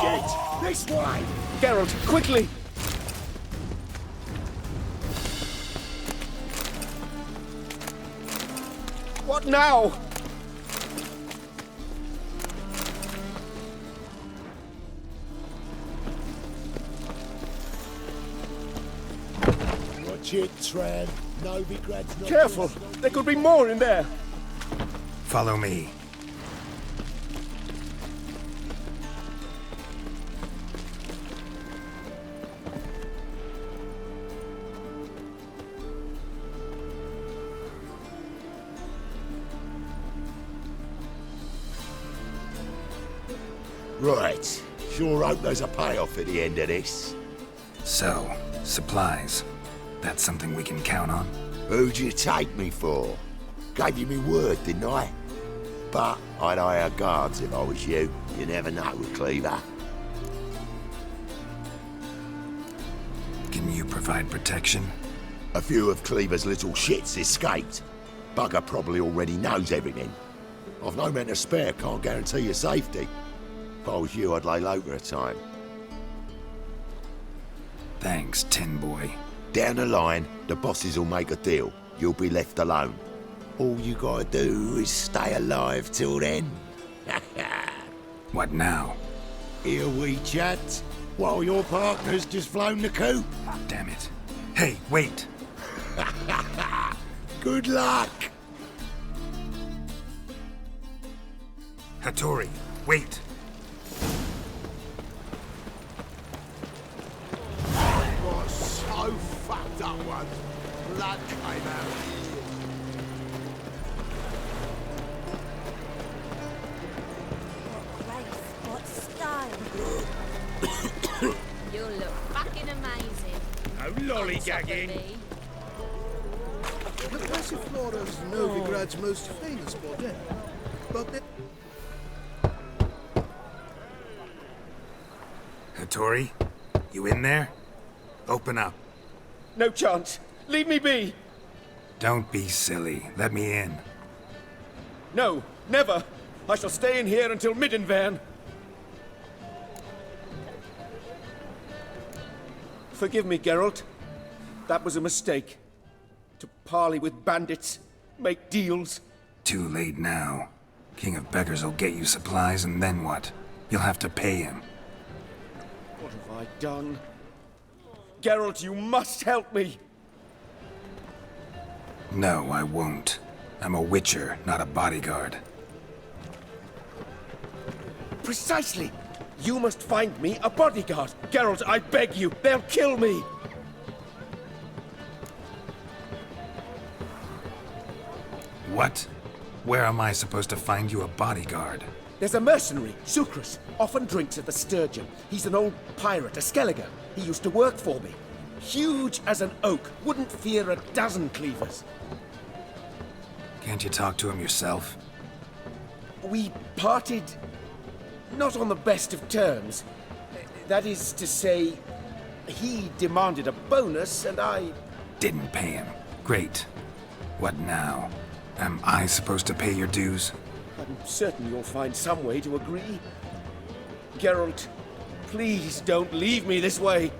Get this way! Geralt, quickly! What now? Watch it, Tran. Novigrad's not... Careful! There could be more in there! Follow me. Right. Sure hope there's a payoff at the end of this. So, supplies. That's something we can count on? Who'd you take me for? Gave you me word, didn't I? But I'd hire guards if I was you. You never know with Cleaver. Can you provide protection? A few of Cleaver's little shits escaped. Bugger probably already knows everything. I've no men to spare, can't guarantee your safety. If I was you, I'd lay low for a time. Thanks, Tin Boy. Down the line, the bosses will make a deal. You'll be left alone. All you gotta do is stay alive till then. What now? Here we chat, while your partner's just flown the coop. Damn it. Hey, wait! Good luck! Hattori, wait! Was so fucked up once. Blood came out. What style? You'll look fucking amazing. No lollygagging. The Passiflora's Novigrad's most famous bordello, but they... Hattori, you in there? Open up. No chance! Leave me be! Don't be silly. Let me in. No, never! I shall stay in here until Middenvern. Forgive me, Geralt. That was a mistake. To parley with bandits, make deals. Too late now. King of Beggars will get you supplies, and then what? You'll have to pay him. What have I done? Geralt, you must help me! No, I won't. I'm a witcher, not a bodyguard. Precisely! You must find me a bodyguard. Geralt, I beg you, they'll kill me! What? Where am I supposed to find you a bodyguard? There's a mercenary, Sucrus, often drinks at the Sturgeon. He's an old pirate, a Skelliger. He used to work for me. Huge as an oak, wouldn't fear a dozen cleavers. Can't you talk to him yourself? We parted not on the best of terms. That is to say, he demanded a bonus and I... Didn't pay him. Great. What now? Am I supposed to pay your dues? I'm certain you'll find some way to agree. Geralt, please don't leave me this way.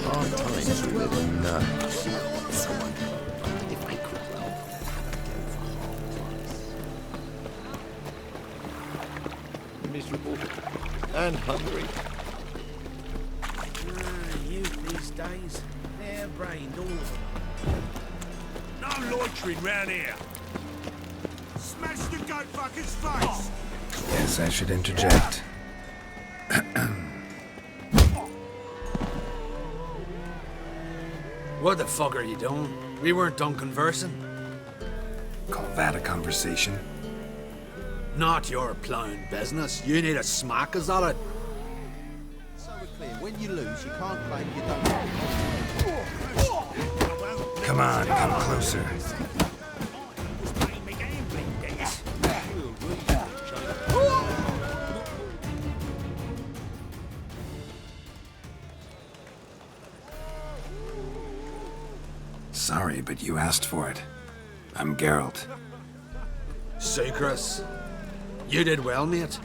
Hard times we live in now. Someone if I could well go for hard price. Miserable and hungry. days. Hair-brained, all of them. No loitering round here. Smash the goat fucker's face! Yes, I should interject. What the fuck are you doing? We weren't done conversing. Call that a conversation? Not your plowing business. You need a smack, is that it? So we're clear, when you lose, you can't claim you don't. Come on, come closer. Sorry, but you asked for it. I'm Geralt. Sucrus, you did well, mate.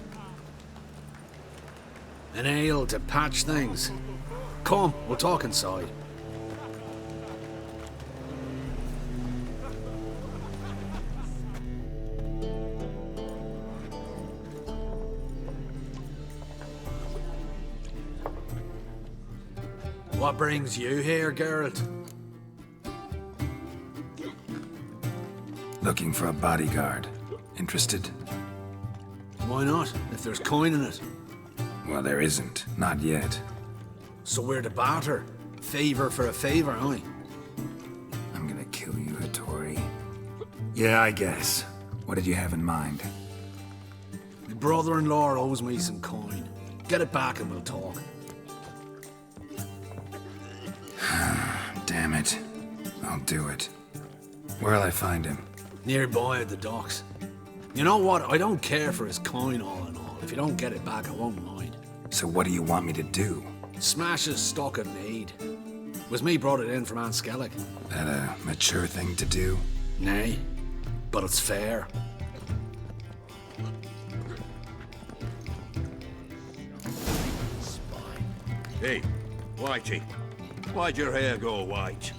An ale to patch things. Come, we'll talk inside. What brings you here, Geralt? Looking for a bodyguard. Interested? Why not, if there's coin in it? Well, there isn't. Not yet. So we're to barter. Favor for a favor, aye? I'm gonna kill you, Hattori. Yeah, I guess. What did you have in mind? My brother-in-law owes me some coin. Get it back and we'll talk. Damn it. I'll do it. Where'll I find him? Nearby at the docks. You know what? I don't care for his coin all in all. If you don't get it back, I won't mind. So what do you want me to do? Smash his stock of mead. Was me brought it in from Aunt Skellig. That a mature thing to do? Nay, but it's fair. Hey, Whitey. Why'd your hair go white?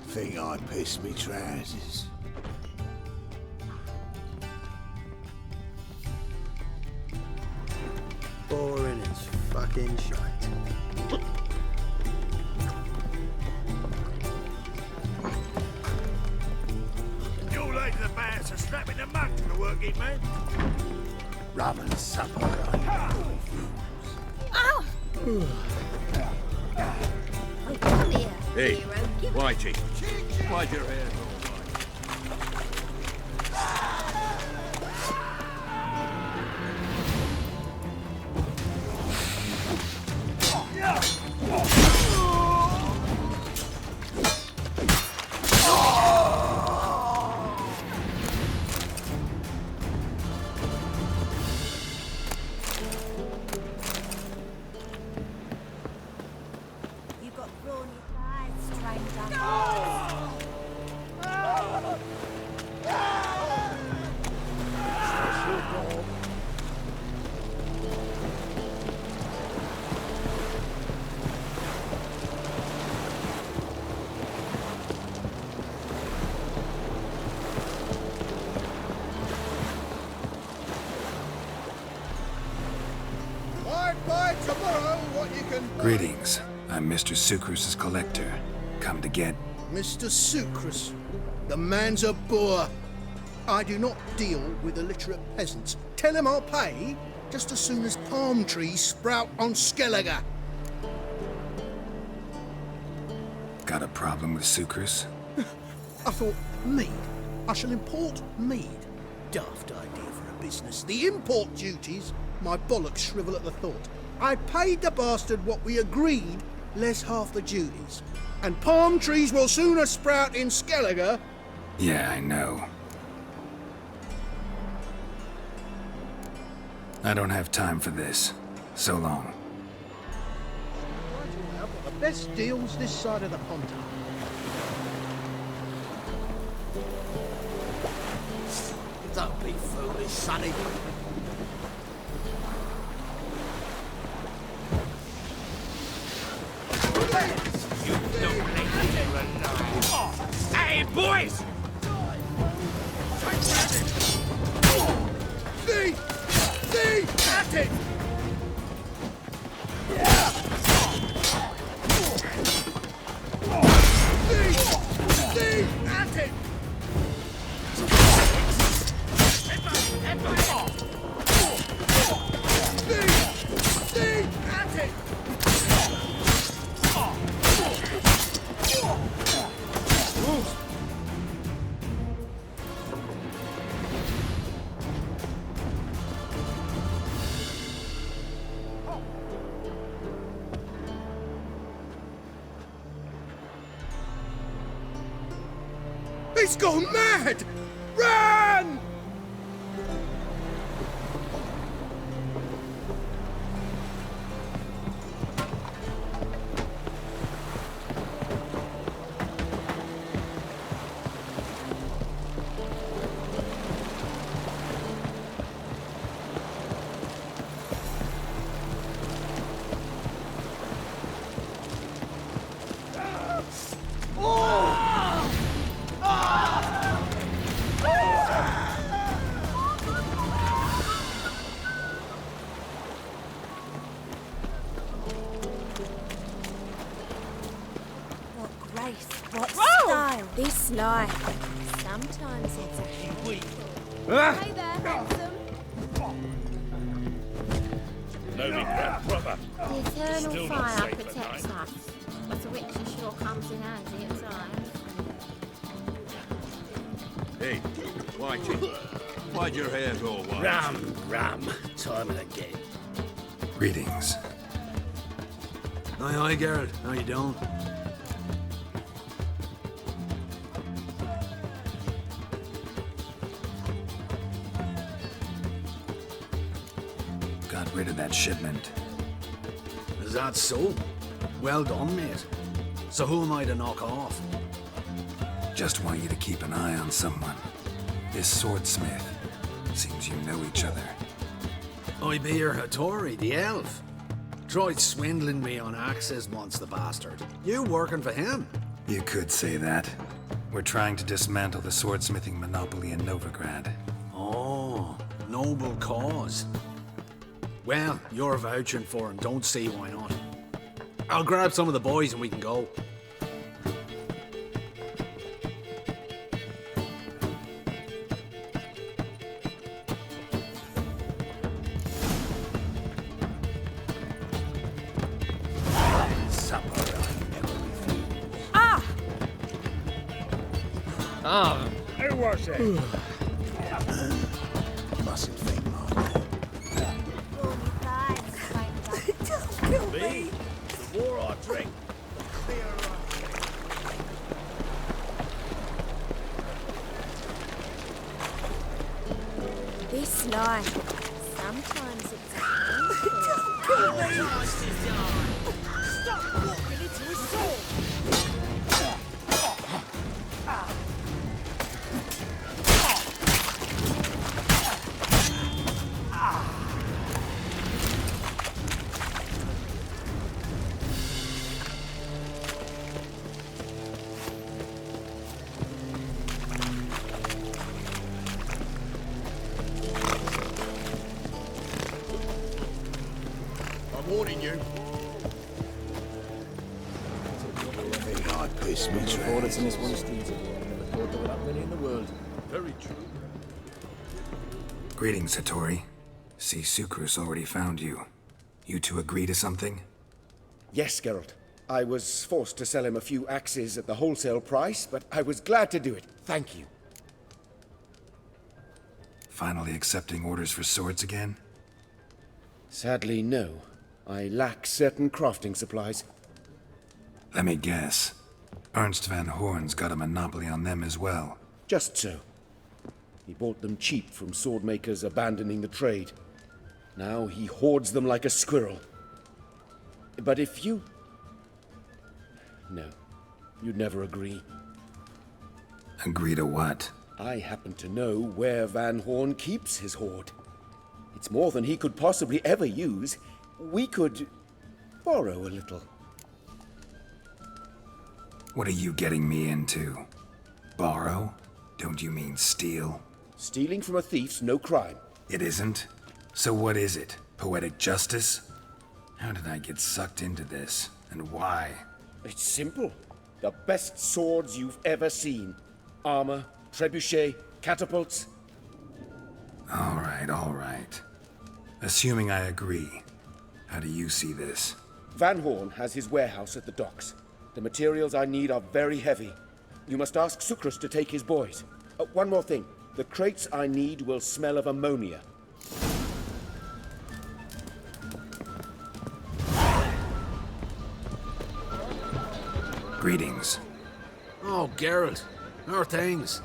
Think I pissed me trousers. Boring as fucking shite. You late to the bands are strapping the mug to the working man. Rum and supper. Ow! Oh, come here, Hey, hero. Give Whitey. Why'd your hair go white? You got brawny thighs, stranger. By tomorrow, what you can... Greetings. I'm Mr. Sucrus's collector. Come to get... Mr. Sucrus, the man's a boor. I do not deal with illiterate peasants. Tell him I'll pay just as soon as palm trees sprout on Skellige. Got a problem with Sucrus? I thought, mead. I shall import mead. Daft idea for a business. The import duties, my bollocks shrivel at the thought. I paid the bastard what we agreed, less half the duties. And palm trees will sooner sprout in Skellige. Yeah, I know. I don't have time for this. So long. I've got the best deals this side of the pond. Don't be foolish, sonny. Hey, boys! See? at it! Thief at it! Thief at it! He's gone mad! Run! What grace, what style. This life. Sometimes it's a Hey there, handsome. The eternal fire protects us, but a witch sure comes in handy at times. Hey, Whitey. Why'd your hair go white? Ram. Time and again. Greetings. Aye, Geralt. How you doing? Got rid of that shipment. Is that so? Well done, mate. So who am I to knock off? Just want you to keep an eye on someone. This swordsmith. Seems you know each other. I be your Hattori, the elf. Tried swindling me on axes once, the bastard. You working for him? You could say that. We're trying to dismantle the swordsmithing monopoly in Novigrad. Oh, noble cause. Well, you're vouching for him, don't see why not. I'll grab some of the boys and we can go. Who was it? Mustn't think, Mark. Brawny thighs, stranger. Don't kill me! The more I drink, the clearer I This life. Sometimes it's a handful. Don't kill me! Stop walking into his sword! I'm warning you. Think I piss me Bullets in this one street. Never thought there were that many in the world. Very true. Greetings, Hattori. See, Sukrus already found you. You two agree to something? Yes, Geralt. I was forced to sell him a few axes at the wholesale price, but I was glad to do it. Thank you. Finally accepting orders for swords again? Sadly, no. I lack certain crafting supplies. Let me guess. Ernst van Horn's got a monopoly on them as well. Just so. He bought them cheap from sword makers abandoning the trade. Now he hoards them like a squirrel. But if you... No, you'd never agree. Agree to what? I happen to know where Van Horn keeps his hoard. It's more than he could possibly ever use. We could borrow a little. What are you getting me into? Borrow? Don't you mean steal? Stealing from a thief's no crime. It isn't? So what is it? Poetic justice? How did I get sucked into this? And why? It's simple. The best swords you've ever seen. Armor, trebuchet, catapults. All right. Assuming I agree, how do you see this? Van Horn has his warehouse at the docks. The materials I need are very heavy. You must ask Sucrus to take his boys. One more thing. The crates I need will smell of ammonia. Greetings. Oh, Geralt. How are things?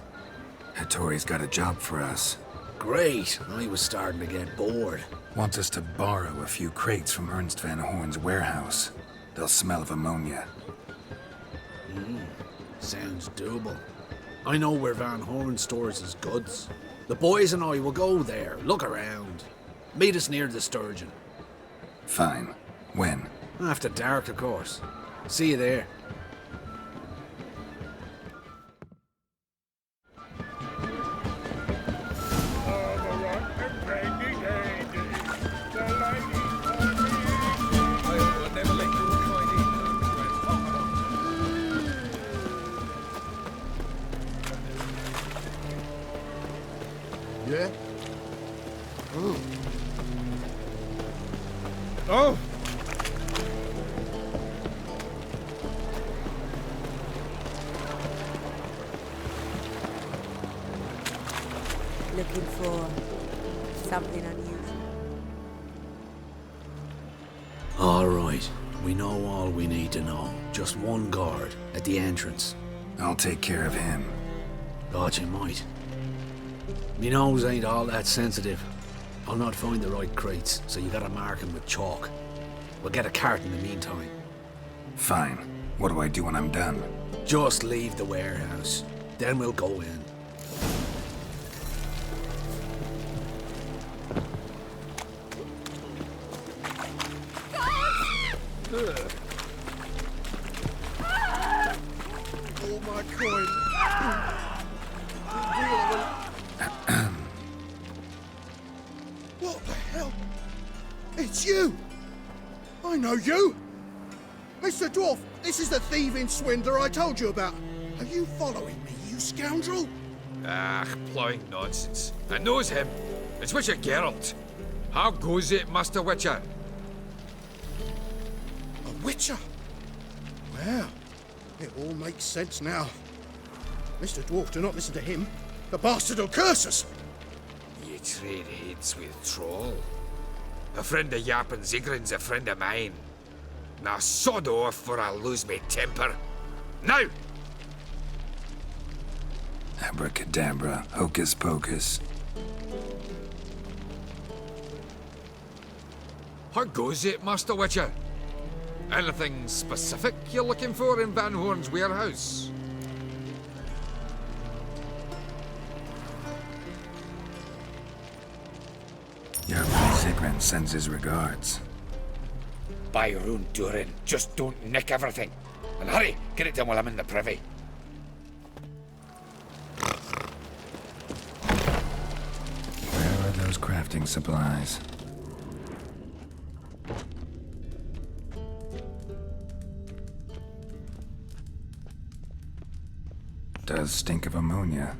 Hattori's got a job for us. Great. I was starting to get bored. Wants us to borrow a few crates from Ernst Van Horn's warehouse. They'll smell of ammonia. Sounds doable. I know where Van Horn stores his goods. The boys and I will go there, look around. Meet us near the Sturgeon. Fine. When? After dark, of course. See you there. Yeah? Oh! Looking for something unusual. All right. We know all we need to know. Just one guard at the entrance. I'll take care of him. Thought you might. Me nose ain't all that sensitive. I'll not find the right crates, so you gotta mark him with chalk. We'll get a cart in the meantime. Fine. What do I do when I'm done? Just leave the warehouse. Then we'll go in. Oh my coin. What the hell? It's you! I know you! Mr. Dwarf, this is the thieving swindler I told you about. Are you following me, you scoundrel? Ah, plowing nonsense. I knows him. It's Witcher Geralt. How goes it, Master Witcher? A witcher? Well, it all makes sense now. Mr. Dwarf, do not listen to him. The bastard will curse us. Ye trade heads with Troll. A friend of Yap and Zigrin's a friend of mine. Now sod off or I'll lose me temper. Now! Abracadabra, hocus pocus. How goes it, Master Witcher? Anything specific you're looking for in Van Horn's warehouse? Your Zigrin sends his regards. By Rune Durin, just don't nick everything. And hurry, get it done while I'm in the privy. Where are those crafting supplies? Does stink of ammonia.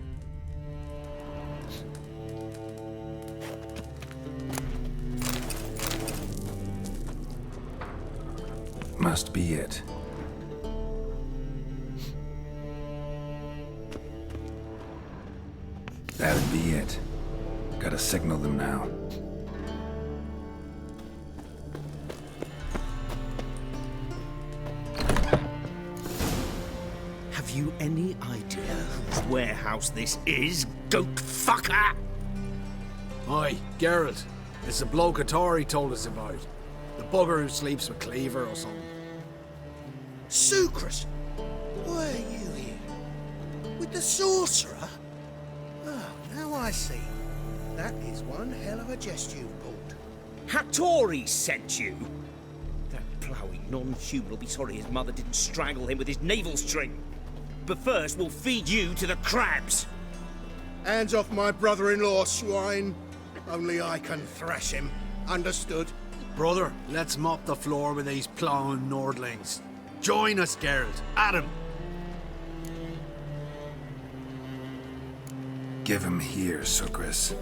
Must be it. That'd be it. Gotta signal them now. Have you any idea whose warehouse this is, goat fucker? Aye, Geralt. It's the bloke Hattori told us about. The bugger who sleeps with Cleaver or something. Sucrus! Why are you here? With the sorcerer? Oh, now I see. That is one hell of a jest you've pulled. Hattori sent you? That ploughing non-human will be sorry his mother didn't strangle him with his navel string. But first, we'll feed you to the crabs. Hands off my brother-in-law, swine. Only I can thrash him. Understood. Brother, let's mop the floor with these plowing Nordlings. Join us, Geralt. Adam. Give him here, Sucrus.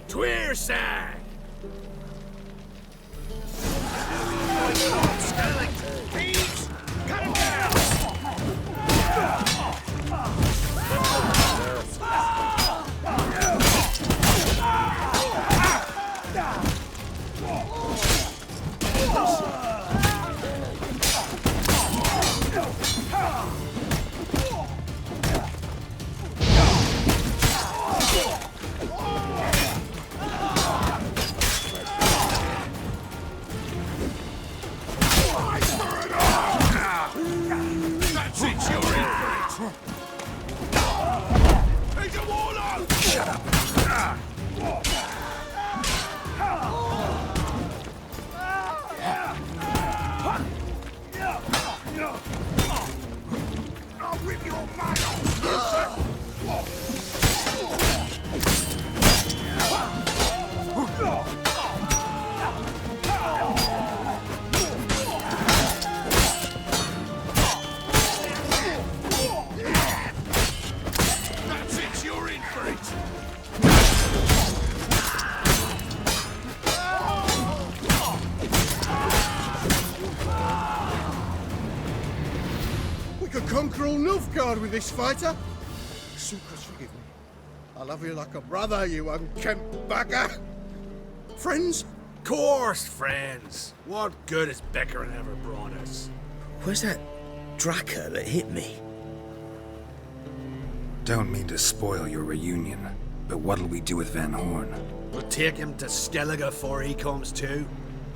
Tweersang! Thieves! Cut him down! That's it, you're in for it! He's a warlock! Shut up. I'll rip your mind off! That's it, you're in for it! We could conquer all Nilfgaard with this fighter. Sucrus, forgive me. I love you like a brother, you unkempt bugger. Friends? Course, friends. What good has Beckerin ever brought us? Where's that Draka that hit me? Don't mean to spoil your reunion, but what'll we do with Van Horn? We'll take him to Skellige before he comes too.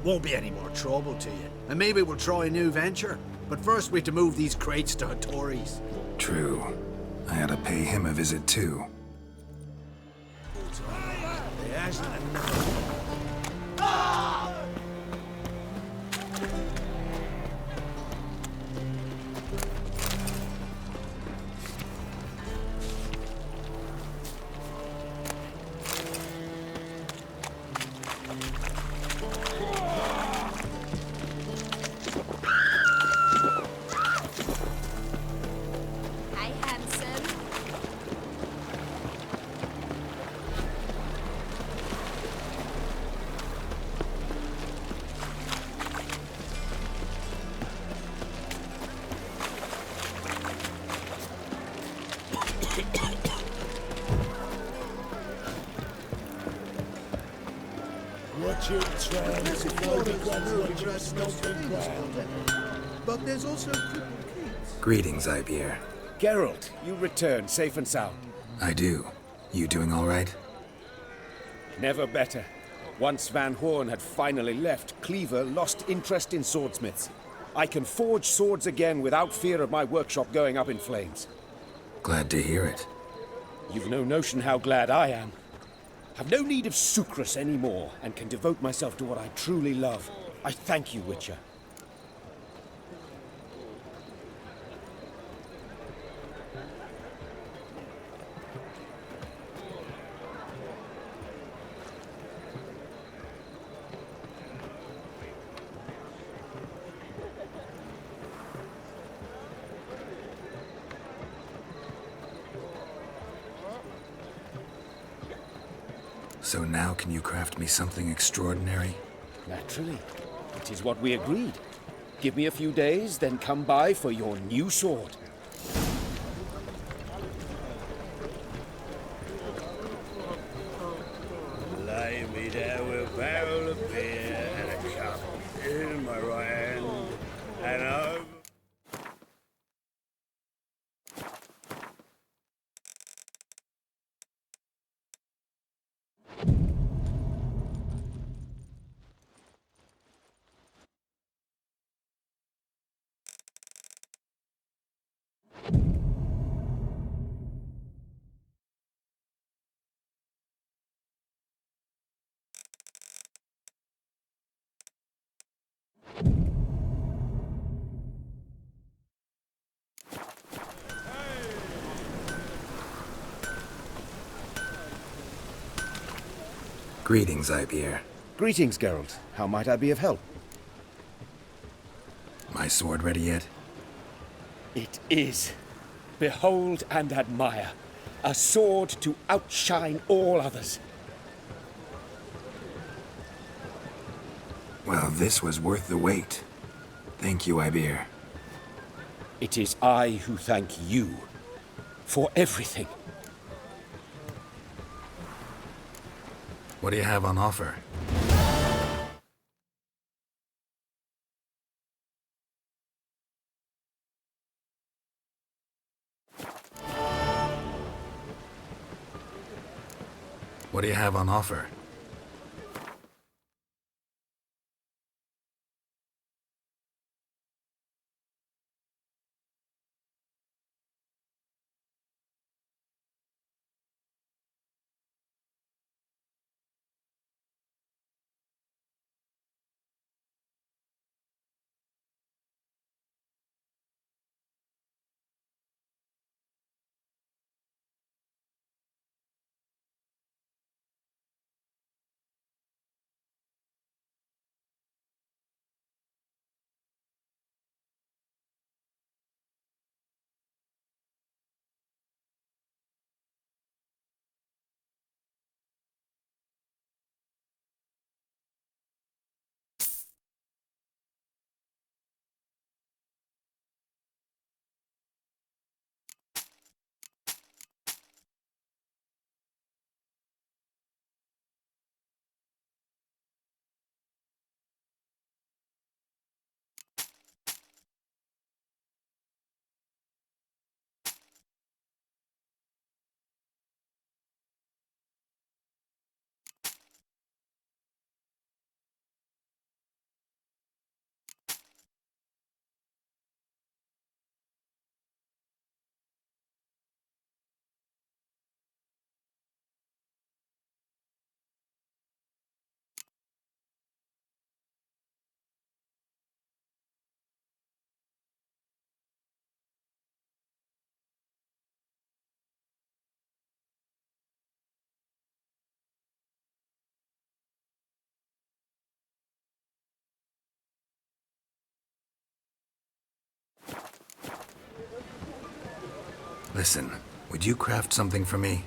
Won't be any more trouble to you. And maybe we'll try a new venture. But first we have to move these crates to Hattori's. True. I ought to pay him a visit too. Hey, handsome. Watch your trams if all the guns want you to stomp the ground. But there's also crippled kids. Greetings, Ibeer. Geralt, you return safe and sound. I do. You doing all right? Never better. Once Van Horn had finally left, Cleaver lost interest in swordsmiths. I can forge swords again without fear of my workshop going up in flames. Glad to hear it. You've no notion how glad I am. I've no need of Sucrus anymore, and can devote myself to what I truly love. I thank you, Witcher. So now can you craft me something extraordinary? Naturally. It is what we agreed. Give me a few days, then come by for your new sword. Lay me down with a barrel of beer and a cup in my right hand, and over. Greetings, Ibeer. Greetings, Geralt. How might I be of help? My sword ready yet? It is. Behold and admire. A sword to outshine all others. Well, this was worth the wait. Thank you, Ibeer. It is I who thank you for everything. What do you have on offer? What do you have on offer? Listen, would you craft something for me?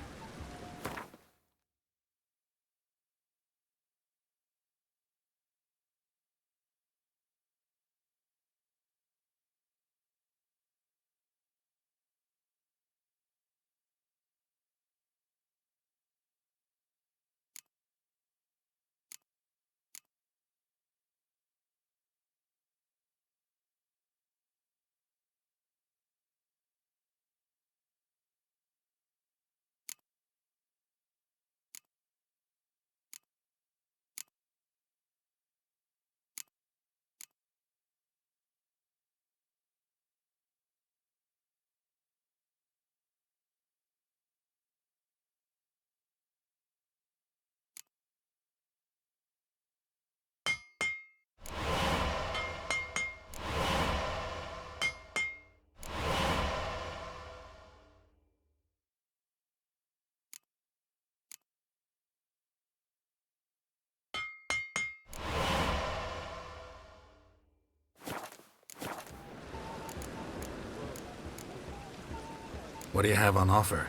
What do you have on offer?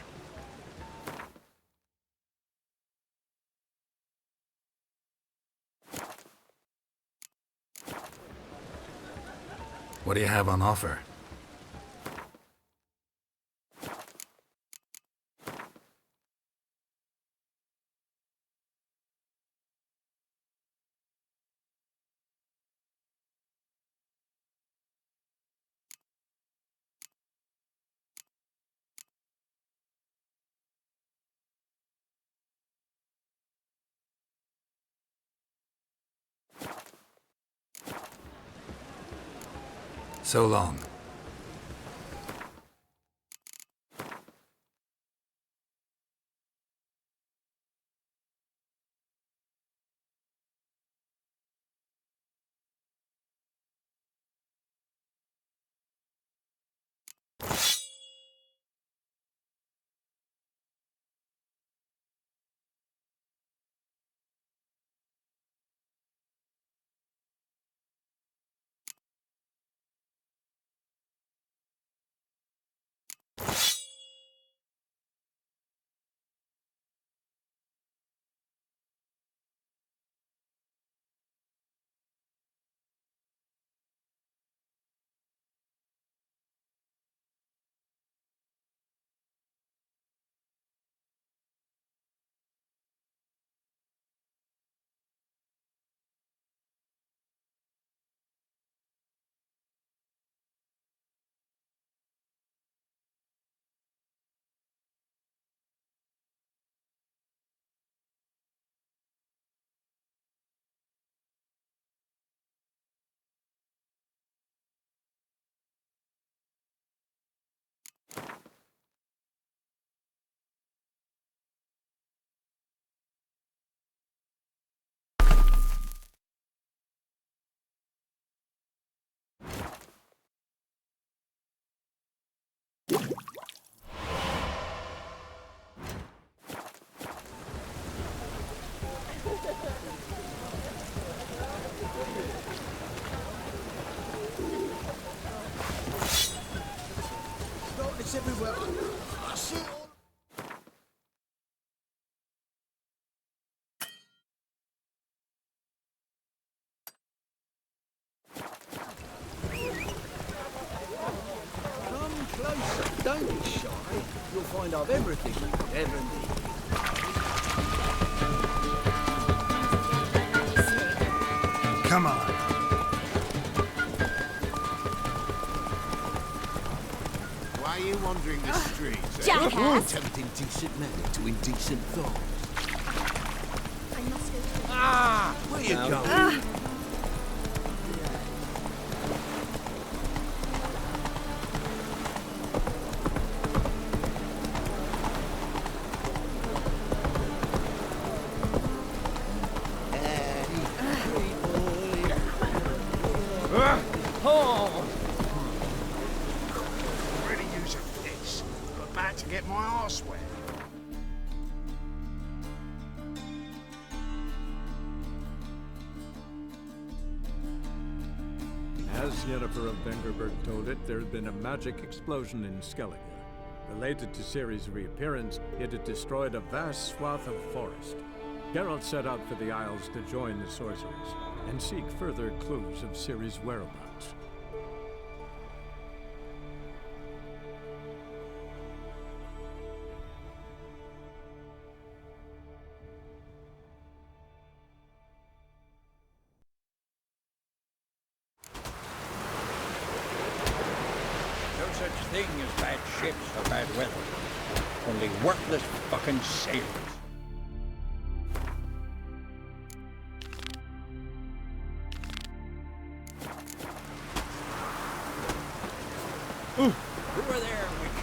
What do you have on offer? So long. Don't be shy. You'll find I've everything you could ever need. Come on. Why are you wandering the streets? jackass. Tempting decent men into indecent thoughts. Where you going? Really using this. But about to get my arse wet. As Yennefer of Vengerberg told it, there had been a magic explosion in Skellige. Related to Ciri's reappearance, it had destroyed a vast swath of forest. Geralt set out for the Isles to join the sorcerers and seek further clues of Ciri's whereabouts. No such thing as bad ships or bad weather. Only worthless fucking sailors. Who are there, witch?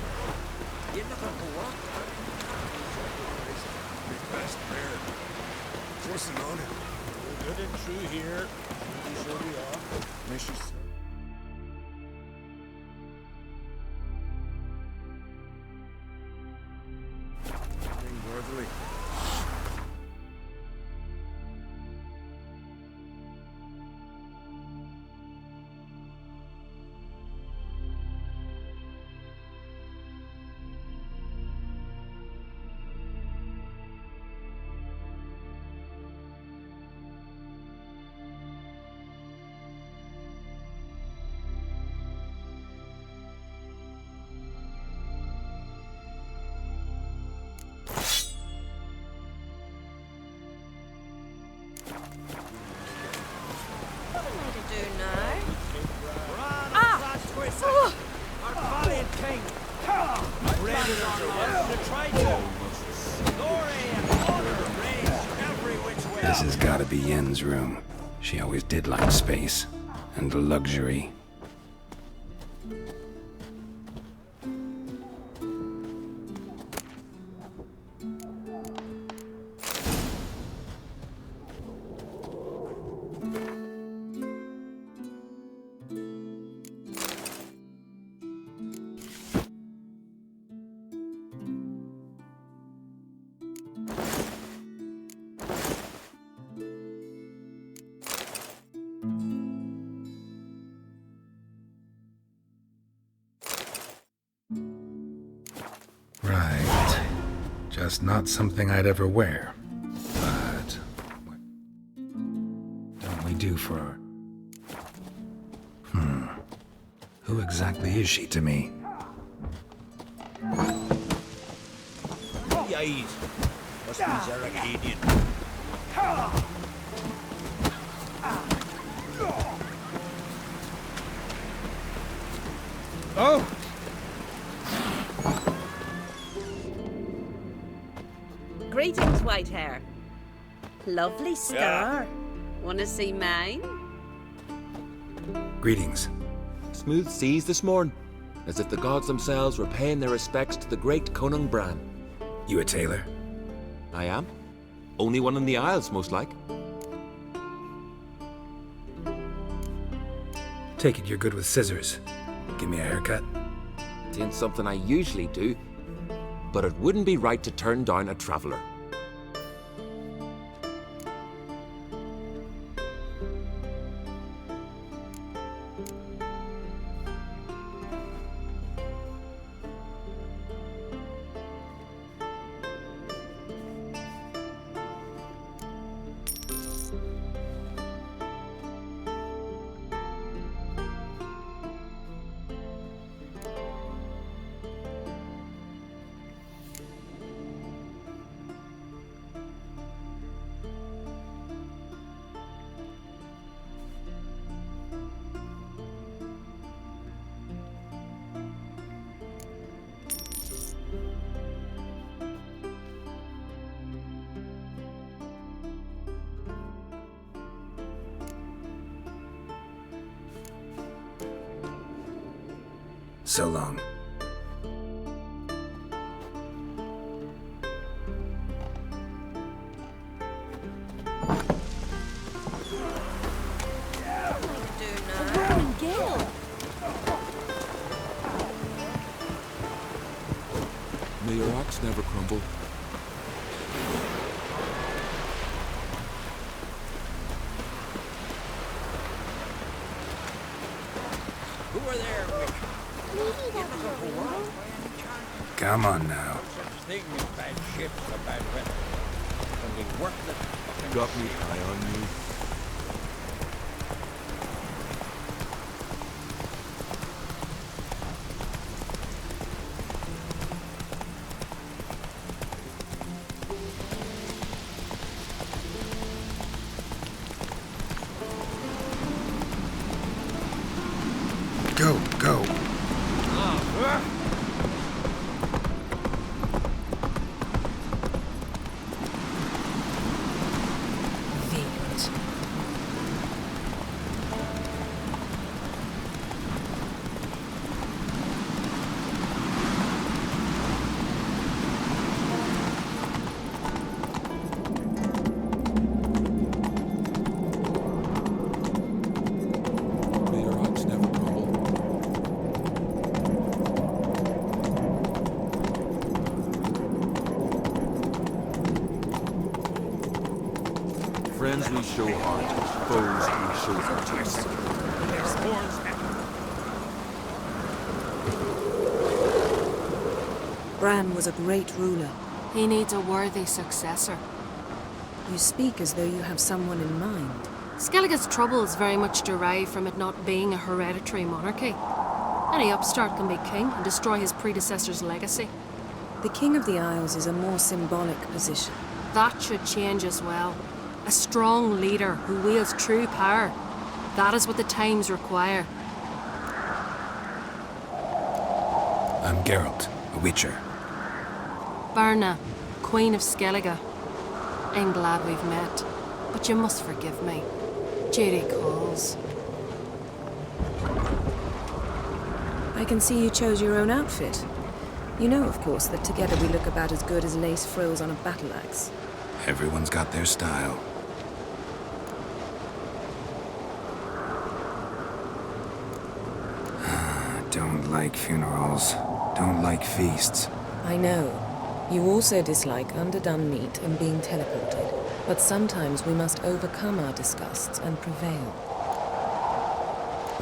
You looking for what? Fast bear. Forcing on it. We're good and true here. Pretty sure we are. Missus. Worthily. What am I to do now? Our valiant king! Raiders are welcome to try to! Glory and honor rage every which way! This has gotta be Yen's room. She always did like space and luxury. Right. Just not something I'd ever wear. But what don't we do for her? Who exactly is she to me? Yays! Must be Zaracadian. Oh! Greetings, Whitehair. Lovely scar. Wanna see mine? Greetings. Smooth seas this morn, as if the gods themselves were paying their respects to the great Conung Bran. You a tailor? I am. Only one in the Isles, most like. Take it you're good with scissors. Give me a haircut. It ain't something I usually do, but it wouldn't be right to turn down a traveller. So long. May your axe never crumble. Who are there, Wick? Come on now. Such thing as bad ships or bad weather. Only worthless fucking... Got me eye on you. Go, go. May your axe never crumble. Friends we show heart, foes we show justice. There's horns now. Bran was a great ruler. He needs a worthy successor. You speak as though you have someone in mind. Skellige's troubles very much derive from it not being a hereditary monarchy. Any upstart can be king and destroy his predecessor's legacy. The King of the Isles is a more symbolic position. That should change as well. A strong leader who wields true power. That is what the times require. I'm Geralt, a Witcher. Berna, Queen of Skellige. I'm glad we've met, but you must forgive me. Duty calls. I can see you chose your own outfit. You know, of course, that together we look about as good as lace frills on a battle axe. Everyone's got their style. Don't like funerals. Don't like feasts. I know. You also dislike underdone meat and being teleported. But sometimes we must overcome our disgusts and prevail.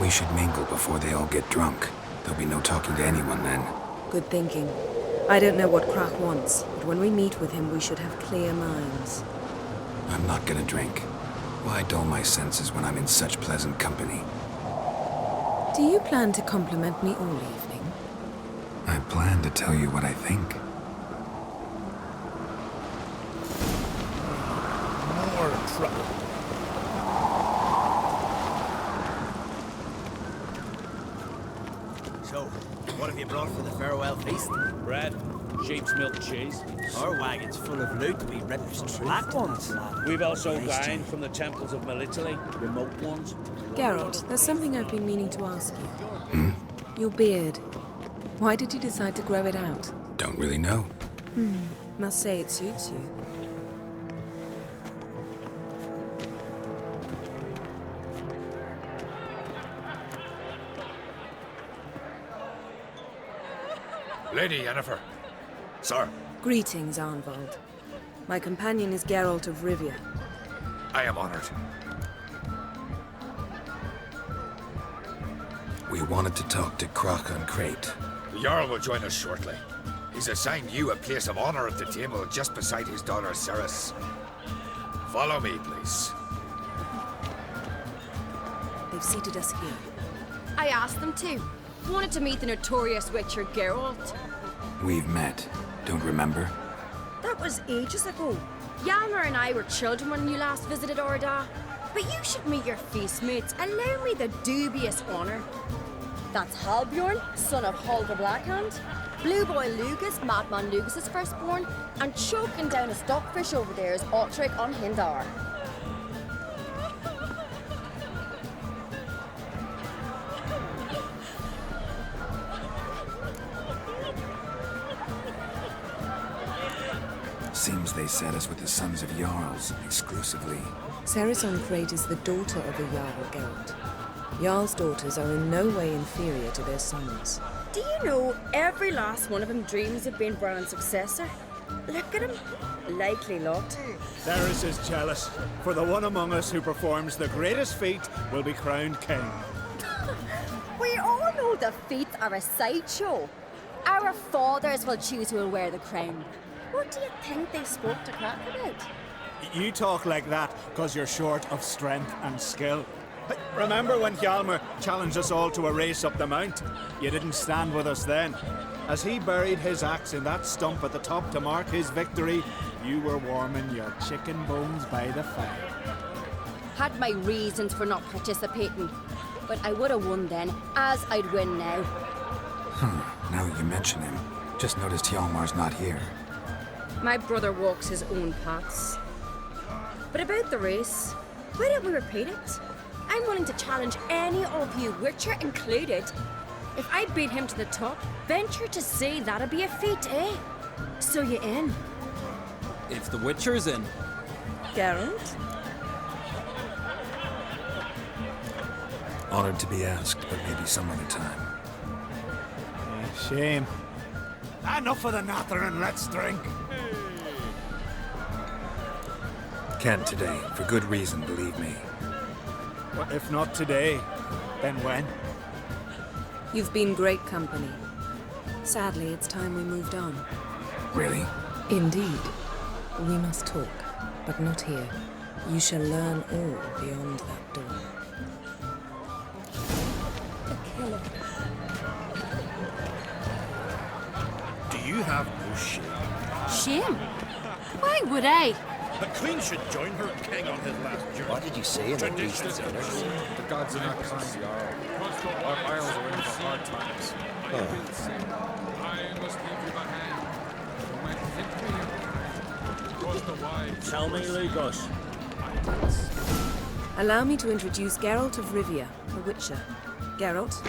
We should mingle before they all get drunk. There'll be no talking to anyone then. Good thinking. I don't know what Krach wants, but when we meet with him, we should have clear minds. I'm not gonna drink. Why dull my senses when I'm in such pleasant company? Do you plan to compliment me all evening? I plan to tell you what I think. More trouble. So, what have you brought for the farewell feast? Bread, sheep's milk cheese. Our wagon's full of loot we ripped from black ones. We've also dined from the temples of Melitele, remote ones. Geralt, there's something I've been meaning to ask you. Your beard. Why did you decide to grow it out? Don't really know. Must say it suits you. Lady Yennefer. Sir. Greetings, Arnvald. My companion is Geralt of Rivia. I am honored. We wanted to talk to Krach and Crate. The Jarl will join us shortly. He's assigned you a place of honor at the table just beside his daughter Cerys. Follow me, please. They've seated us here. I asked them to. Wanted to meet the notorious Witcher Geralt. We've met. Don't remember? That was ages ago. Hjalmar and I were children when you last visited Orda. But you should meet your feast mates. Allow me the dubious honor. That's Halbjorn, son of Holger Blackhand. Blue Boy Lugas, Madman Lugas' firstborn. And choking down a stockfish over there is Otrek on Hindar. Seems they set us with the Sons of Jarls exclusively. Saracen Crate is the daughter of a Jarl, Geralt. Jarl's daughters are in no way inferior to their sons. Do you know every last one of them dreams of being Bran's successor? Look at him. Likely lot. Varys is jealous, for the one among us who performs the greatest feat will be crowned king. We all know the feats are a sideshow. Our fathers will choose who will wear the crown. What do you think they spoke to Crack about? You talk like that because you're short of strength and skill. Remember when Hjalmar challenged us all to a race up the mount? You didn't stand with us then. As he buried his axe in that stump at the top to mark his victory, you were warming your chicken bones by the fire. Had my reasons for not participating, but I would have won then, as I'd win now. Now that you mention him, just noticed Hjalmar's not here. My brother walks his own paths. But about the race, why don't we repeat it? I'm willing to challenge any of you, Witcher included. If I beat him to the top, venture to say that'd be a feat, eh? So you in? If the Witcher's in. Geralt? Honored to be asked, but maybe some other time. Shame. Enough of the nattering, let's drink. Can't today, for good reason, believe me. Well, if not today, then when? You've been great company. Sadly, it's time we moved on. Really? Indeed. We must talk, but not here. You shall learn all beyond that door. Do you have no shame? Shame? Why would I? The Queen should join her king on his last journey. What did you say in the Tradition beast? The gods are not kind, Jarl. Our isles are in for hard times. I must leave you behind. Tell me, Lugos. Allow me to introduce Geralt of Rivia, a Witcher. Geralt,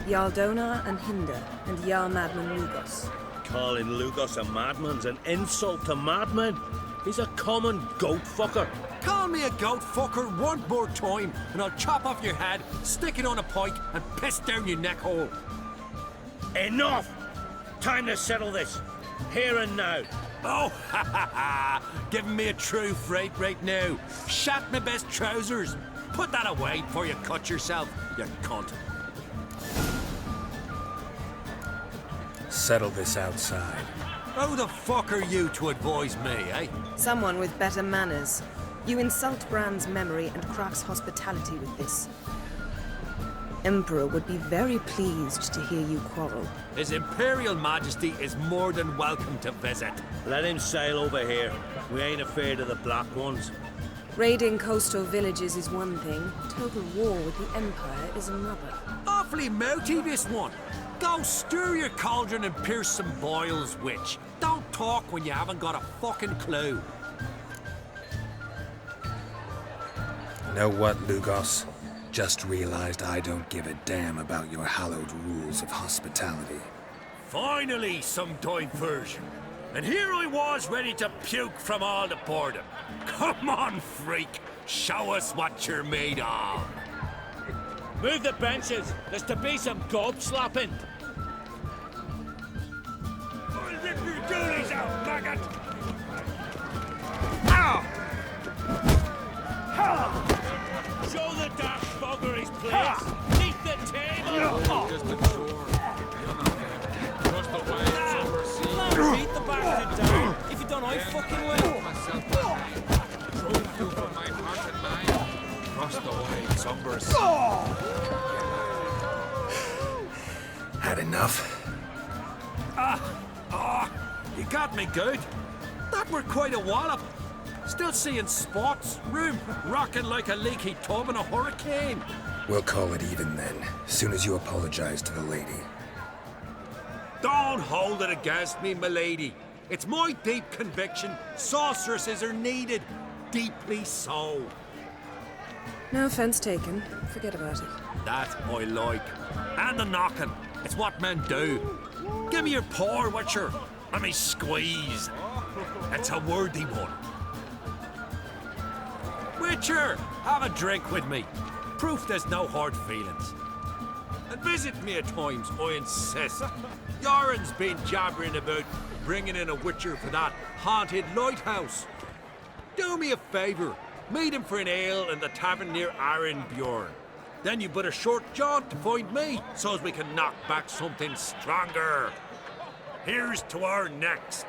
Jarl Donar and Hinder, and Jarl Madman Lugos. Calling Lugos a madman's an insult to madmen. He's a common goat fucker. Call me a goat fucker one more time, and I'll chop off your head, stick it on a pike, and piss down your neck hole. Enough! Time to settle this. Here and now. Oh, ha ha ha! Giving me a true fright right now. Shat my best trousers. Put that away before you cut yourself, you cunt. Settle this outside. Who the fuck are you to advise me, eh? Someone with better manners. You insult Bran's memory and Crach's hospitality with this. Emperor would be very pleased to hear you quarrel. His Imperial Majesty is more than welcome to visit. Let him sail over here. We ain't afraid of the Black Ones. Raiding coastal villages is one thing. Total war with the Empire is another. Awfully mouty, this one. Go stir your cauldron and pierce some boils, witch. Don't talk when you haven't got a fucking clue. Know what, Lugos? Just realized I don't give a damn about your hallowed rules of hospitality. Finally, some diversion. And here I was ready to puke from all the boredom. Come on, freak. Show us what you're made of. Move the benches. There's to be some gob slapping. Rip your doolies out, maggot! Ow! Show the dark bugger his place. Beneath the table. Just a chore. Trust the way it's overseen. Beat the bastard down. If you don't, I fucking will. Myself behind. Drove you from my heart and mind. Trust the way it's overseen. Had enough? You got me good. That were quite a wallop. Still seeing spots, room rocking like a leaky tub in a hurricane. We'll call it even then, soon as you apologize to the lady. Don't hold it against me, milady. It's my deep conviction sorceresses are needed. Deeply so. No offense taken. Forget about it. That I like. And the knocking. It's what men do. Give me your paw, Witcher. Let me squeeze. It's a worthy one. Witcher, have a drink with me. Proof there's no hard feelings. And visit me at times, I insist. Yoren's been jabbering about bringing in a Witcher for that haunted lighthouse. Do me a favour. Meet him for an ale in the tavern near Arenbjorn. Then you but a short jaunt to find me, so as we can knock back something stronger. Here's to our next.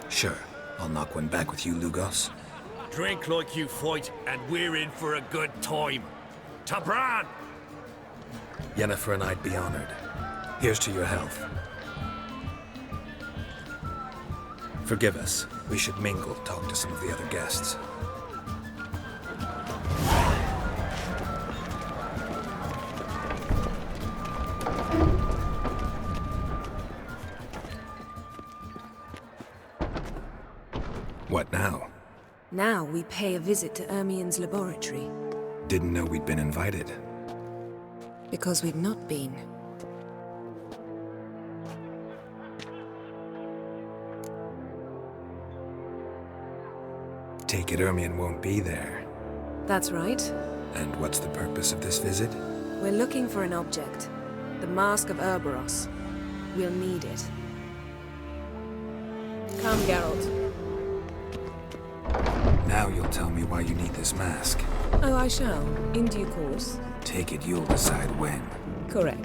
Sure, I'll knock one back with you, Lugos. Drink like you fight, and we're in for a good time. To Bran! Yennefer and I'd be honored. Here's to your health. Forgive us. We should mingle, talk to some of the other guests. What now? Now we pay a visit to Ermien's laboratory. Didn't know we'd been invited. Because we've not been. Take it Ermien won't be there. That's right. And what's the purpose of this visit? We're looking for an object. The Mask of Ouroboros. We'll need it. Come, Geralt. Now you'll tell me why you need this mask. Oh, I shall. In due course. Take it you'll decide when. Correct.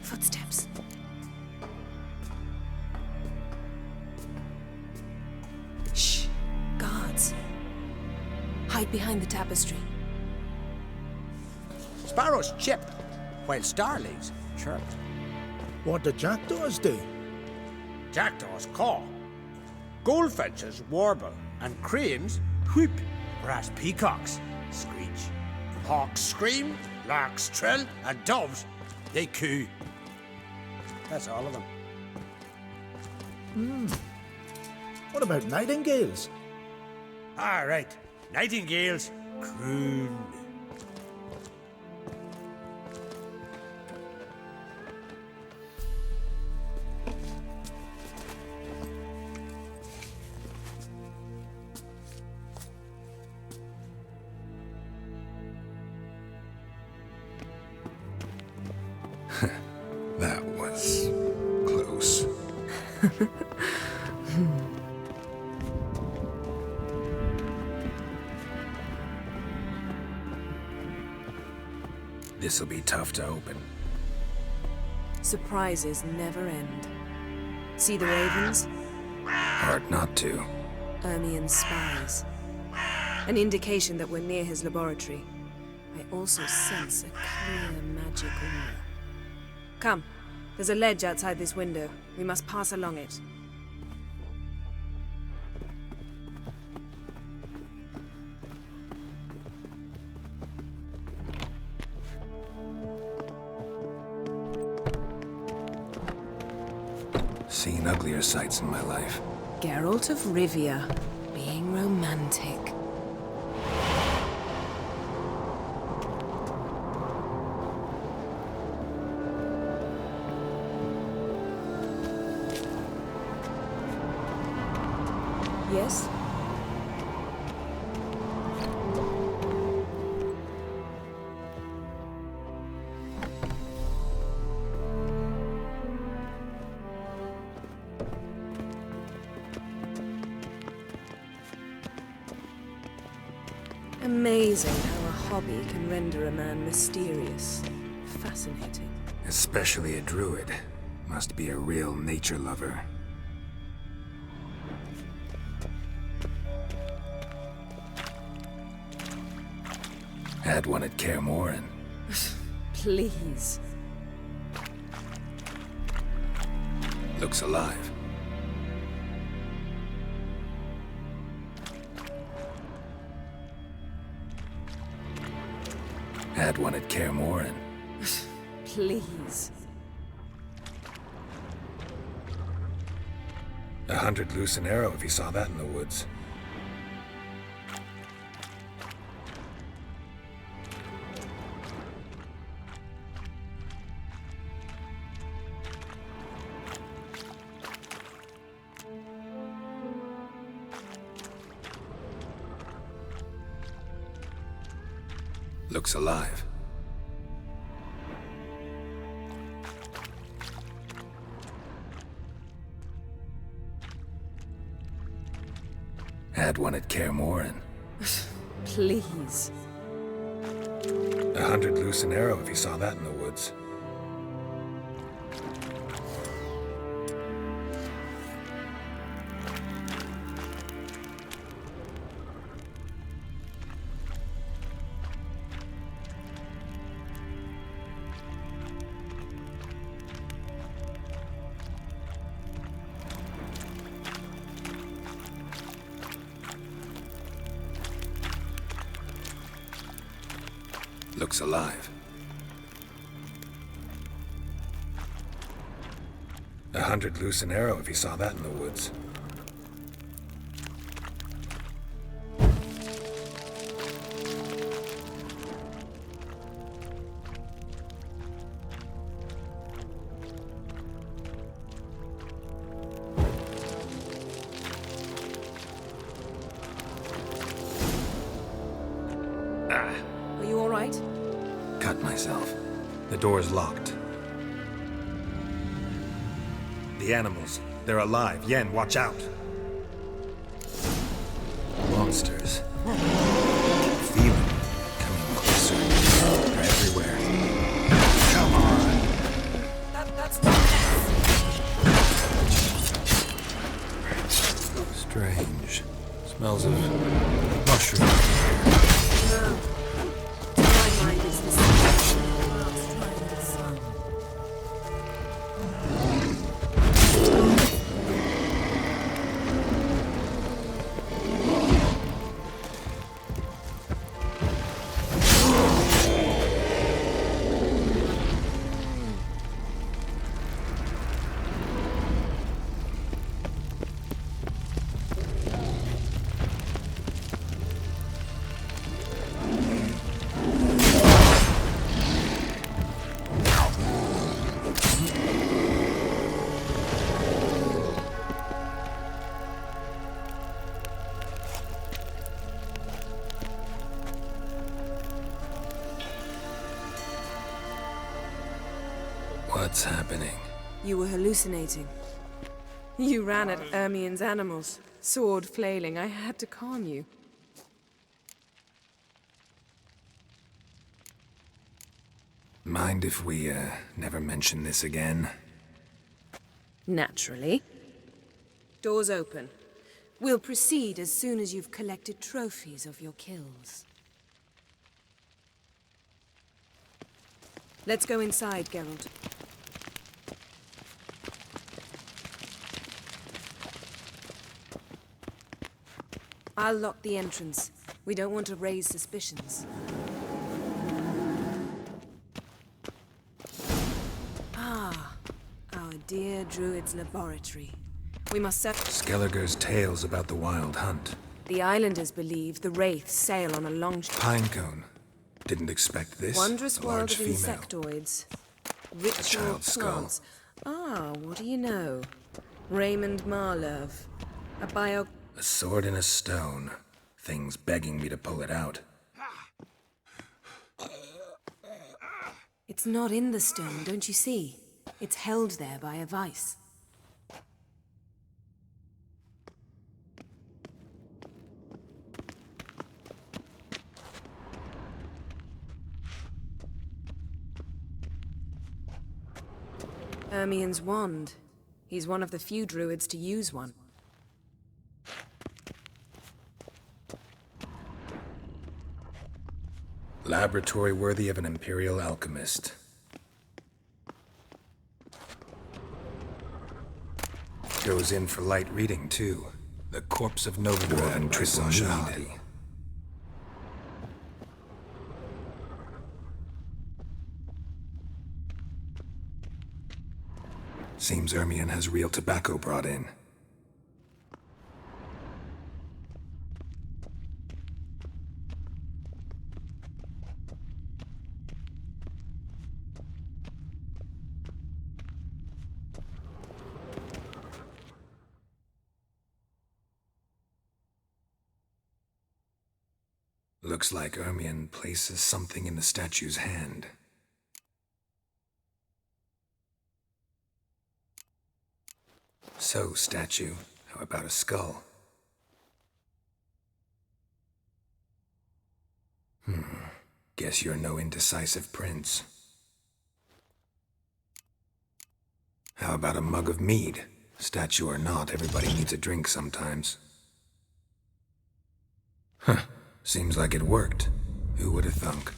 Footsteps. Shh. Guards. Hide behind the tapestry. Sparrows chip, while starlings chirp. What do jackdaws do? Jackdaws caw. Goldfinches warble, and cranes whoop, whereas peacocks screech. Hawks scream, larks trill, and doves, they coo. That's all of them. What about nightingales? All right, nightingales croon. That was close. This'll be tough to open. Surprises never end. See the ravens? Hard not to. Ermien's spies. An indication that we're near his laboratory. I also sense a clear magic aura. Come. There's a ledge outside this window. We must pass along it. Seen uglier sights in my life. Geralt of Rivia, being romantic. Yes? Amazing how a hobby can render a man mysterious. Fascinating. Especially a druid. Must be a real nature lover. Had one at Kaer Morhen. Please. Looks alive. Had one at Kaer Morhen. Please. 100 loose an arrow if he saw that in the woods. Looks alive. Had one at Kaer Morhen. Please. 100 loose an arrow if he saw that in the woods. Looks alive. 100 loose an arrow if he saw that in the woods. Are you all right? Cut myself. The door's locked. The animals. They're alive. Yen, watch out. Monsters. Feel it. Coming closer. They're everywhere. Come on. Strange. Smells of mushroom. What's happening? You were hallucinating. You ran at Ermien's animals, sword flailing. I had to calm you. Mind if we, never mention this again? Naturally. Doors open. We'll proceed as soon as you've collected trophies of your kills. Let's go inside, Geralt. I'll lock the entrance. We don't want to raise suspicions. Ah, our dear Druid's laboratory. We must set... Skellige's tales about the Wild Hunt. The islanders believe the wraiths sail on a long... Pinecone. Didn't expect this. Wondrous A world large of female. insectoids. Ritual child's skull. plants. Ah, what do you know? Raymond Marlove. A bio... A sword in a stone. Things begging me to pull it out. It's not in the stone, don't you see? It's held there by a vice. Ermien's wand. He's one of the few druids to use one. Laboratory worthy of an Imperial alchemist. Goes in for light reading, too. The Corpse of Novigorod and Triple Shahadi. Seems Ermion has real tobacco brought in. Looks like Ermion places something in the statue's hand. So, statue, how about a skull? Guess you're no indecisive prince. How about a mug of mead? Statue or not, everybody needs a drink sometimes. Seems like it worked. Who would have thunk?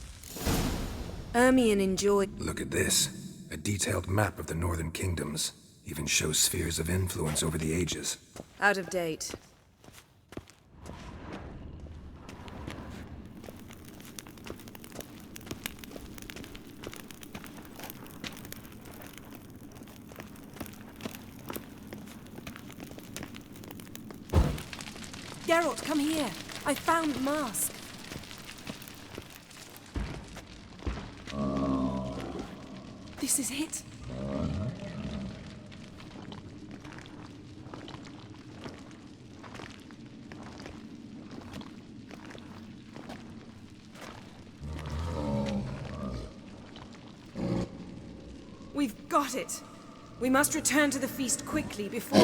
Ermion enjoyed... Look at this. A detailed map of the Northern Kingdoms. Even shows spheres of influence over the ages. Out of date. Geralt, come here. I found the mask. This is it. We've got it. We must return to the feast quickly before...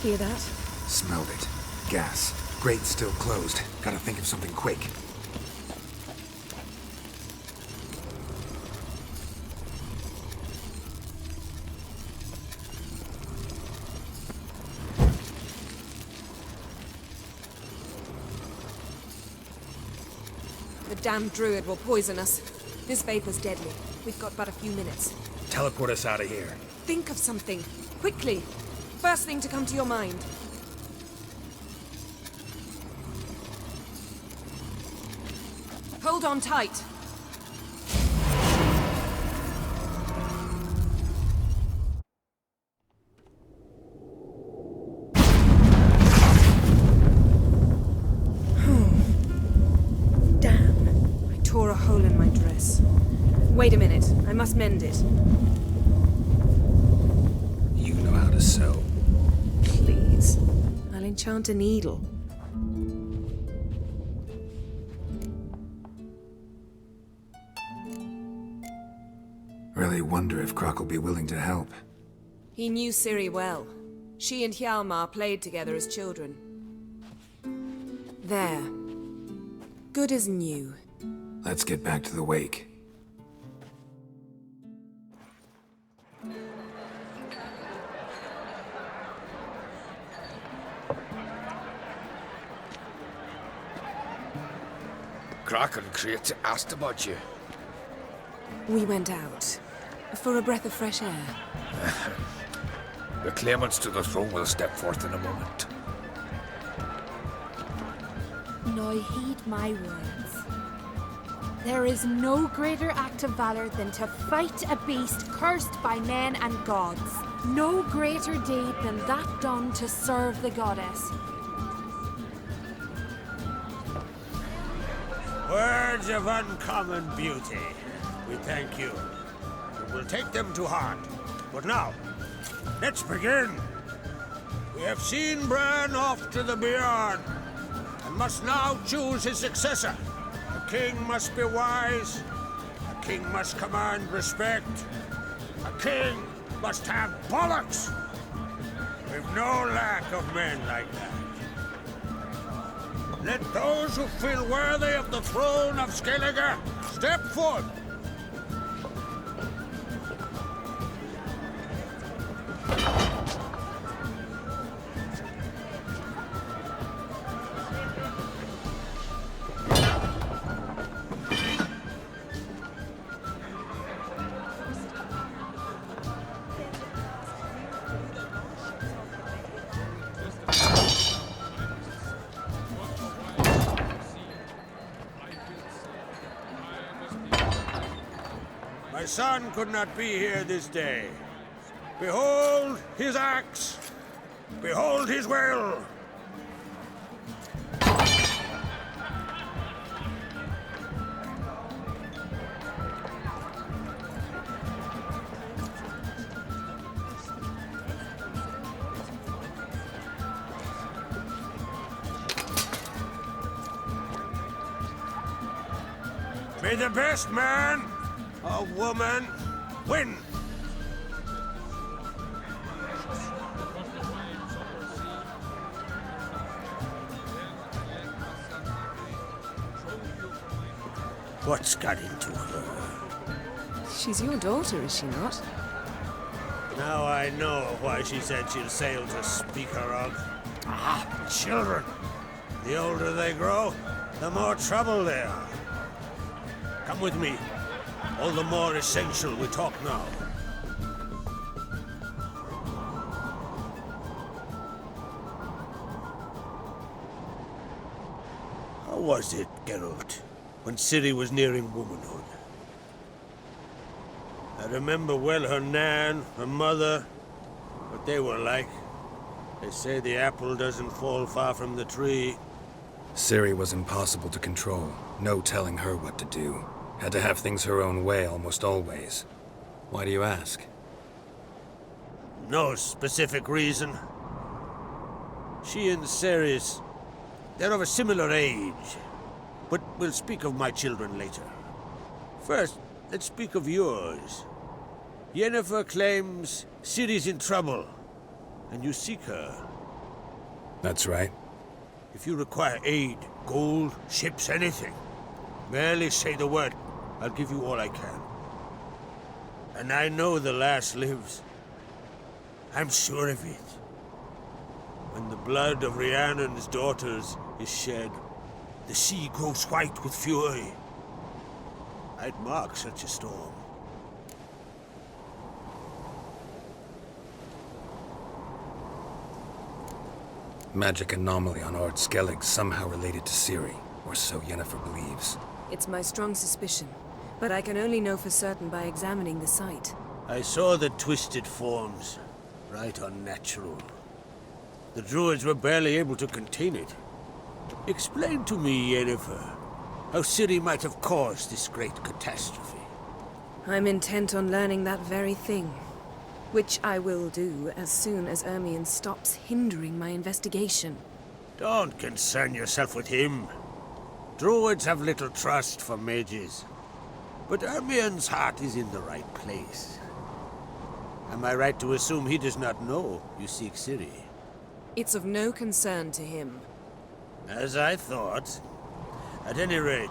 Hear that? Smelled it. Gas. Grate's still closed. Gotta think of something quick. The damned druid will poison us. This vapor's deadly. We've got but a few minutes. Teleport us out of here. Think of something. Quickly. First thing to come to your mind. Hold on tight. Damn. I tore a hole in my dress. Wait a minute. I must mend it. You know how to sew. Please. I'll enchant a needle. Really wonder if Croc will be willing to help. He knew Ciri well. She and Hjalmar played together as children. There. Good as new. Let's get back to the wake. Croc and Crate asked about you. We went out. For a breath of fresh air. The claimants to the throne will step forth in a moment. Now heed my words. There is no greater act of valor than to fight a beast cursed by men and gods. No greater deed than that done to serve the goddess. Words of uncommon beauty. We thank you. We will take them to heart. But now, let's begin. We have seen Bran off to the Beyond, and must now choose his successor. A king must be wise. A king must command respect. A king must have bollocks. We've no lack of men like that. Let those who feel worthy of the throne of Skellige step forth. My son could not be here this day. Behold his axe! Behold his will! May the best man or woman win! What's got into her? She's your daughter, is she not? Now I know why she said she'll sail to Speakerog. Ah, children! The older they grow, the more trouble they are. Come with me. All the more essential we talk now. How was it, Geralt, when Ciri was nearing womanhood? I remember well her nan, her mother, what they were like. They say the apple doesn't fall far from the tree. Ciri was impossible to control. No telling her what to do. Had to have things her own way almost always. Why do you ask? No specific reason. She and Ceres, they're of a similar age. But we'll speak of my children later. First, let's speak of yours. Yennefer claims Ciri's in trouble, and you seek her. That's right. If you require aid, gold, ships, anything, merely say the word. I'll give you all I can. And I know the lass lives. I'm sure of it. When the blood of Rhiannon's daughters is shed, the sea grows white with fury. I'd mark such a storm. Magic anomaly on Ard Skellig somehow related to Ciri, or so Yennefer believes. It's my strong suspicion, but I can only know for certain by examining the site. I saw the twisted forms. Right unnatural. The druids were barely able to contain it. Explain to me, Yennefer, how Ciri might have caused this great catastrophe. I'm intent on learning that very thing, which I will do as soon as Ermion stops hindering my investigation. Don't concern yourself with him. Druids have little trust for mages. But Ermion's heart is in the right place. Am I right to assume he does not know you seek Ciri? It's of no concern to him. As I thought. At any rate,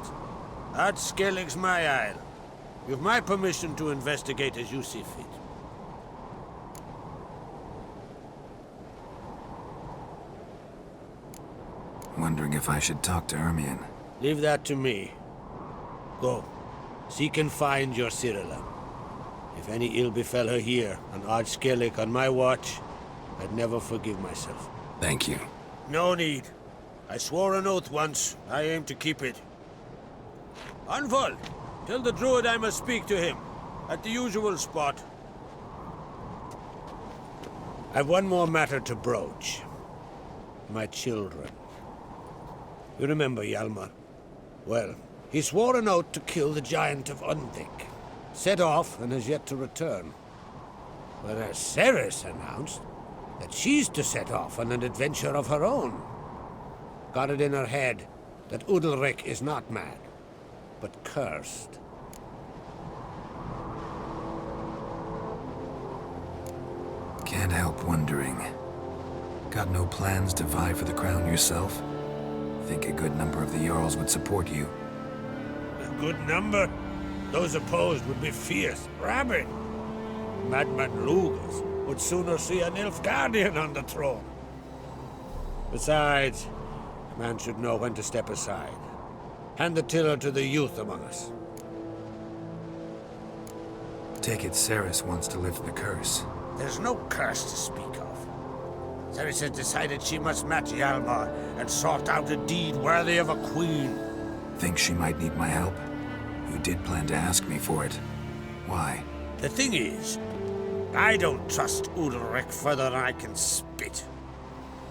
Ard Skellig's my isle. You've my permission to investigate as you see fit. Wondering if I should talk to Ermion. Leave that to me. Go. Seek and find your Cirilla. If any ill befell her here, on Ard Skellig on my watch, I'd never forgive myself. Thank you. No need. I swore an oath once. I aim to keep it. Anvald, tell the druid I must speak to him. At the usual spot. I've one more matter to broach. My children. You remember Hjalmar? Well, he swore an oath to kill the giant of Undvik. Set off and has yet to return. Whereas Ceres announced that she's to set off on an adventure of her own. Got it in her head that Udalryk is not mad, but cursed. Can't help wondering. Got no plans to vie for the crown yourself? Think a good number of the Jarls would support you. A good number? Those opposed would be fierce, rabid. Madman Lugas would sooner see an Nilfgaardian on the throne. Besides, a man should know when to step aside. Hand the tiller to the youth among us. Take it Cerys wants to lift the curse. There's no curse to speak of. Cerys has decided she must match Hjalmar and sort out a deed worthy of a queen. Think she might need my help? You did plan to ask me for it. Why? The thing is, I don't trust Ulrich further than I can spit.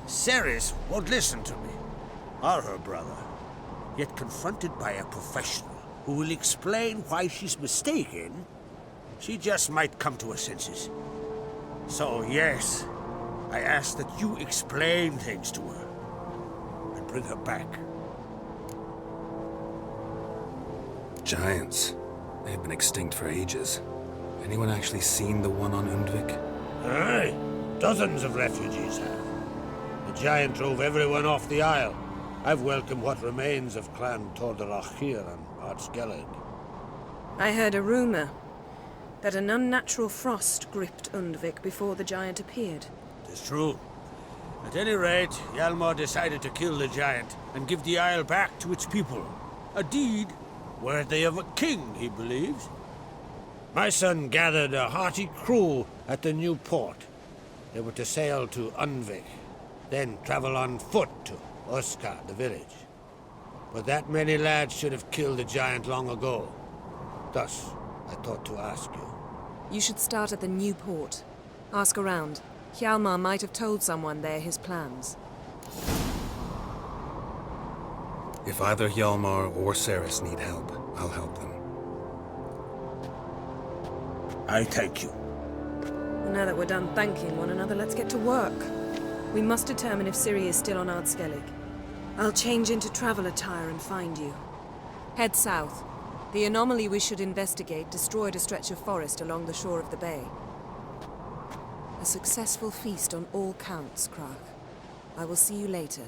Cerys won't listen to me, or her brother. Yet confronted by a professional who will explain why she's mistaken, she just might come to her senses. So yes, I ask that you explain things to her and bring her back. Giants. They've been extinct for ages. Anyone actually seen the one on Undvik? Aye, dozens of refugees have. The giant drove everyone off the Isle. I've welcomed what remains of Clan Tordarach here on Ardskellig. I heard a rumor that an unnatural frost gripped Undvik before the giant appeared. It's true. At any rate, Hjalmar decided to kill the giant and give the Isle back to its people. A deed worthy of a king, he believes. My son gathered a hearty crew at the new port. They were to sail to Undvik, then travel on foot to Oskar, the village. But that many lads should have killed the giant long ago. Thus, I thought to ask you. You should start at the new port. Ask around. Hjalmar might have told someone there his plans. If either Hjalmar or Cerys need help, I'll help them. I thank you. Now that we're done thanking one another, let's get to work. We must determine if Ciri is still on Ardskellig. I'll change into travel attire and find you. Head south. The anomaly we should investigate destroyed a stretch of forest along the shore of the bay. A successful feast on all counts, Krach. I will see you later.